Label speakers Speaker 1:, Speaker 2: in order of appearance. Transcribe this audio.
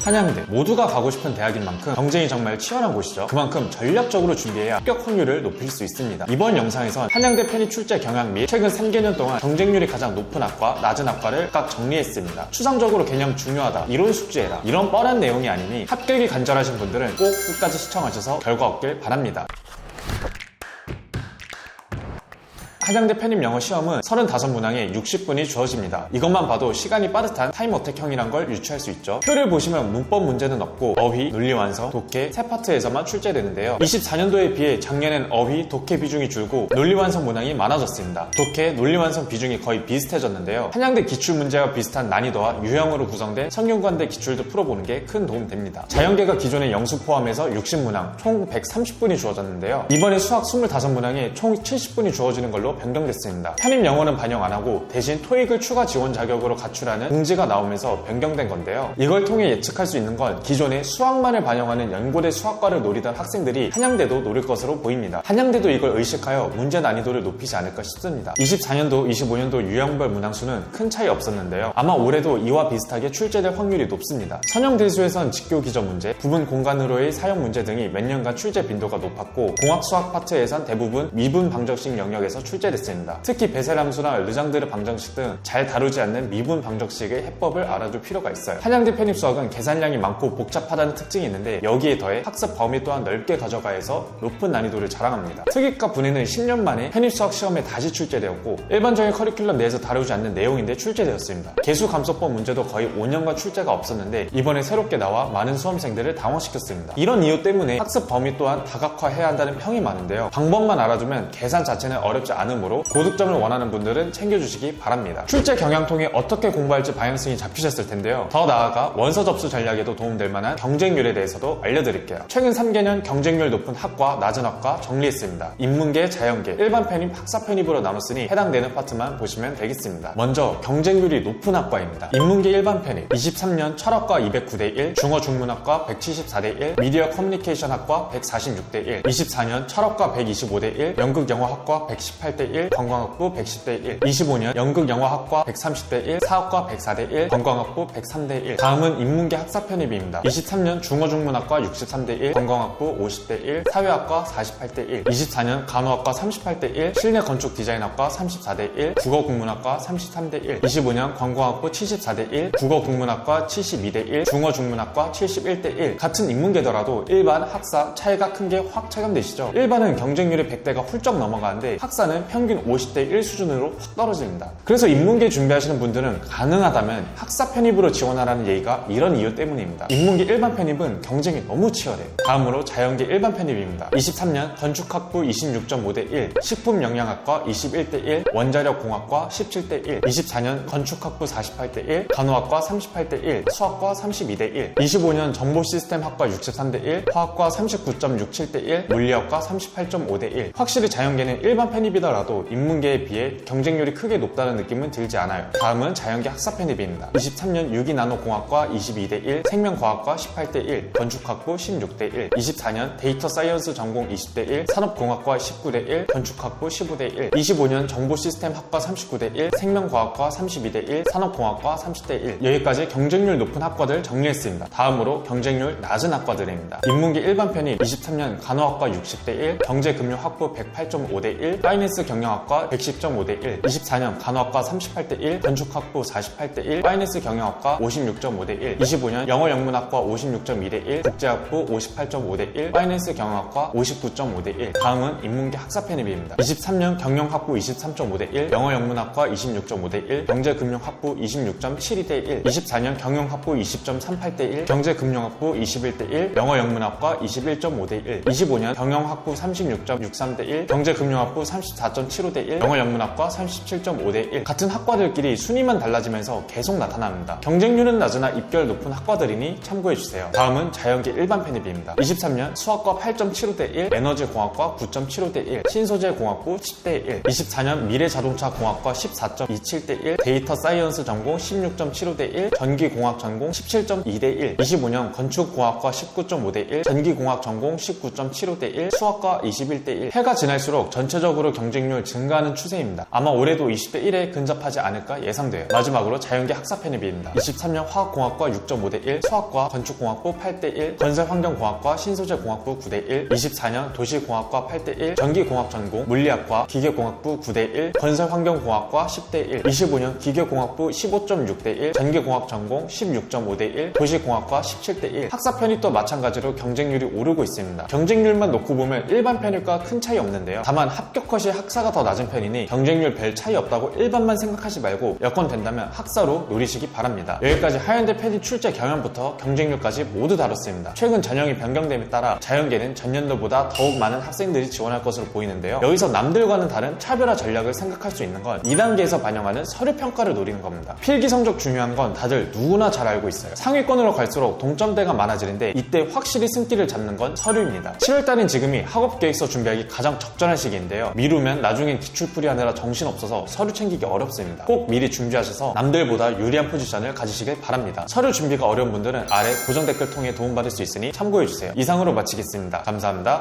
Speaker 1: 한양대 모두가 가고 싶은 대학인 만큼 경쟁이 정말 치열한 곳이죠. 그만큼 전략적으로 준비해야 합격 확률을 높일 수 있습니다. 이번 영상에선 한양대 편입 출제 경향 및 최근 3개년 동안 경쟁률이 가장 높은 학과, 낮은 학과를 각 정리했습니다. 추상적으로 개념 중요하다, 이론 숙지해라, 이런 뻔한 내용이 아니니 합격이 간절하신 분들은 꼭 끝까지 시청하셔서 결과 얻길 바랍니다. 한양대 편입 영어 시험은 35문항에 60분이 주어집니다. 이것만 봐도 시간이 빠듯한 타임어택형이란 걸 유추할 수 있죠. 표를 보시면 문법 문제는 없고 어휘, 논리완성, 독해 세 파트에서만 출제되는데요. 24년도에 비해 작년엔 어휘, 독해 비중이 줄고 논리완성 문항이 많아졌습니다. 독해, 논리완성 비중이 거의 비슷해졌는데요. 한양대 기출문제와 비슷한 난이도와 유형으로 구성된 성균관대 기출도 풀어보는 게 큰 도움 됩니다. 자연계가 기존의 영수 포함해서 60문항, 총 130분이 주어졌는데요. 이번에 수학 25문항에 총 70분이 주어지는 걸로 변경됐습니다. 편입 영어는 반영 안 하고 대신 토익을 추가 지원 자격으로 갖추라는 공지가 나오면서 변경된 건데요. 이걸 통해 예측할 수 있는 건 기존에 수학만을 반영하는 연고대 수학과를 노리던 학생들이 한양대도 노릴 것으로 보입니다. 한양대도 이걸 의식하여 문제 난이도를 높이지 않을까 싶습니다. 24년도, 25년도 유형별 문항수는 큰 차이 없었는데요. 아마 올해도 이와 비슷하게 출제될 확률이 높습니다. 선형대수에선 직교 기저 문제, 부분 공간으로의 사용 문제 등이 몇 년간 출제 빈도가 높았고 공학 수학 파트에선 대부분 미분 방정식 영역에서 출제됐습니다. 특히 베셀함수나 르장드르 방정식 등 잘 다루지 않는 미분 방정식의 해법을 알아둘 필요가 있어요. 한양대 편입 수학은 계산량이 많고 복잡하다는 특징이 있는데 여기에 더해 학습 범위 또한 넓게 가져가 해서 높은 난이도를 자랑합니다. 특이과 분해는 10년 만에 편입 수학 시험에 다시 출제되었고 일반적인 커리큘럼 내에서 다루지 않는 내용인데 출제되었습니다. 계수감소법 문제도 거의 5년간 출제가 없었는데 이번에 새롭게 나와 많은 수험생들을 당황시켰습니다. 이런 이유 때문에 학습 범위 또한 다각화해야 한다는 평이 많은데요. 방법만 알아두면 계산 자체는 어렵지 않으므로 고득점을 원하는 분들은 챙겨주시기 바랍니다. 출제 경향 통해 어떻게 공부할지 방향성이 잡히셨을 텐데요. 더 나아가 원서 접수 전략에도 도움될 만한 경쟁률에 대해서도 알려드릴게요. 최근 3개년 경쟁률 높은 학과, 낮은 학과 정리했습니다. 인문계, 자연계, 일반 편입, 학사 편입으로 나눴으니 해당되는 파트만 보시면 되겠습니다. 먼저 경쟁률이 높은 학과입니다. 인문계 일반 편입 23년 철학과 209대1, 중어중문학과 174대1, 미디어 커뮤니케이션 학과 146대1, 24년 철학과 125대1, 연극영화학과 118대1, 관광학부 110대1, 25년 연극영화학과 130대1, 사학과 104대1, 관광학부 103대1. 다음은 인문계 학사 편입입니다. 23년 중어중문학과 63대1, 관광학부 50대1, 사회학과 48대1, 24년 간호학과 38대1, 실내건축디자인학과 34대1, 국어국문학과 33대1, 25년 관광학부 74대1, 국어국문학과 72대1, 중어중문학과 71대1. 같은 인문계더라도 일반, 학사 차이가 큰 게 확 체감되시죠? 일반은 경쟁률이 100대가 훌쩍 넘어가는데 학사는 평균 50대 1 수준으로 확 떨어집니다. 그래서 인문계 준비하시는 분들은 가능하다면 학사 편입으로 지원하라는 얘기가 이런 이유 때문입니다. 인문계 일반 편입은 경쟁이 너무 치열해요. 다음으로 자연계 일반 편입입니다. 23년 건축학부 26.5대 1, 식품영양학과 21대 1, 원자력공학과 17대 1, 24년 건축학부 48대 1, 간호학과 38대 1, 수학과 32대 1, 25년 정보시스템학과 63대 1, 화학과 39.67대 1, 물리학과 38.5대 1. 확실히 자연계는 일반 편입이더라도 인문계에 비해 경쟁률이 크게 높다는 느낌은 들지 않아요. 다음은 자연계 학사 편입입니다. 23년 유기나노공학과 22대 1, 생명과학과 18대 1, 건축학부 16대 1, 24년 데이터 사이언스 전공 20대 1, 산업공학과 19대 1, 건축학부 15대 1, 25년 정보시스템학과 39대 1, 생명과학과 32대 1, 산업공학과 30대 1. 여기까지 경쟁률 높은 학과들 정리했습니다. 다음으로 경쟁률 낮은 학과들입니다. 인문계 일반 편입 23년 간호학과 60대 1, 경제금융학부 108.5대 1, 파이낸스 경영학과 110.5대 1, 24년 간호학과 38대 1, 건축학부 48대 1, 파이낸스 경영학과 56.5대 1, 25년 영어영문학과 56.2대 1, 국제학부 58.5대 1, 파이낸스 경영학과 59.5대 1. 다음은 인문계 학사 편입입니다. 23년 경영학부 23.5대 1, 영어영문학과 26.5대 1, 경제금융학부 26.72대 1, 24년 경영학부 20.38대 1, 경제금융학부 21대 1, 영어영문학과 21.5대 1, 25년 경영학부 36.63대 1, 경제금융학부 34.75대 1, 영어영문학과 37.5대 1. 같은 학과들끼리 순위만 달라지면서 계속 나타납니다. 경쟁률은 낮으나 입결 높은 학과들이니 참고해주세요. 다음은 자연계 일반 편입입니다. 23년 수학과 8.75대 1, 에너지공학과 9.75대 1, 신소재공학부 10대 1, 24년 미래자동차공학과 14.27대 1, 데이터 사이언스 전공 16.75대 1, 전기공학 전공 17.2대 1, 25년 건축공학과 19.5대 1, 전기공학 전공 19.75대 1, 수학과 21대 1. 해가 지날수록 전체적으로 경쟁률이 경쟁률 증가하는 추세입니다. 아마 올해도 20대 1에 근접하지 않을까 예상돼요. 마지막으로 자연계 학사 편입입니다. 23년 화학공학과 6.5대 1, 수학과 건축공학부 8대 1, 건설환경공학과 신소재공학부 9대 1, 24년 도시공학과 8대 1, 전기공학 전공, 물리학과 기계공학부 9대 1, 건설환경공학과 10대 1, 25년 기계공학부 15.6대 1, 전기공학 전공 16.5대 1, 도시공학과 17대 1. 학사 편입도 마찬가지로 경쟁률이 오르고 있습니다. 경쟁률만 놓고 보면 일반 편입과 큰 차이 없는데요. 다만 합격 컷이 학사가 더 낮은 편이니 경쟁률 별 차이 없다고 일반만 생각하지 말고 여건 된다면 학사로 노리시기 바랍니다. 여기까지 하연대 편입 출제 경향부터 경쟁률까지 모두 다뤘습니다. 최근 전형이 변경됨에 따라 자연계는 전년도보다 더욱 많은 학생들이 지원할 것으로 보이는데요. 여기서 남들과는 다른 차별화 전략을 생각할 수 있는 건 2단계에서 반영하는 서류 평가를 노리는 겁니다. 필기 성적 중요한 건 다들 누구나 잘 알고 있어요. 상위권으로 갈수록 동점대가 많아지는데 이때 확실히 승기를 잡는 건 서류입니다. 7월달인 지금이 학업계획서 준비하기 가장 적절한 시기인데요. 미루면 나중엔 기출풀이 하느라 정신없어서 서류 챙기기 어렵습니다. 꼭 미리 준비하셔서 남들보다 유리한 포지션을 가지시길 바랍니다. 서류 준비가 어려운 분들은 아래 고정 댓글 통해 도움받을 수 있으니 참고해주세요. 이상으로 마치겠습니다. 감사합니다.